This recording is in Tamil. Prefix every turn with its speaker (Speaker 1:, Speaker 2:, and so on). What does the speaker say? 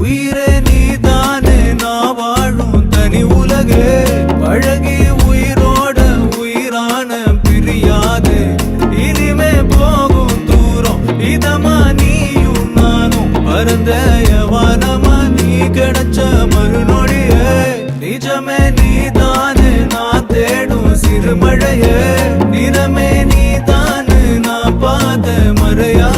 Speaker 1: உயிரே நீதானே நான் வாழும் தனி உலகே பழகி உயிரோட உயிரான பிரியாது இனிமே போகும் தூரம் இதமா நீயும் நானும் பரந்த யவானமா நீ கிடைச்ச மறுநொடியே நிஜமே நீதானே நான் தேடும் சிறுமழையே நிறமே நீதானே நான் பார்த்த மறையா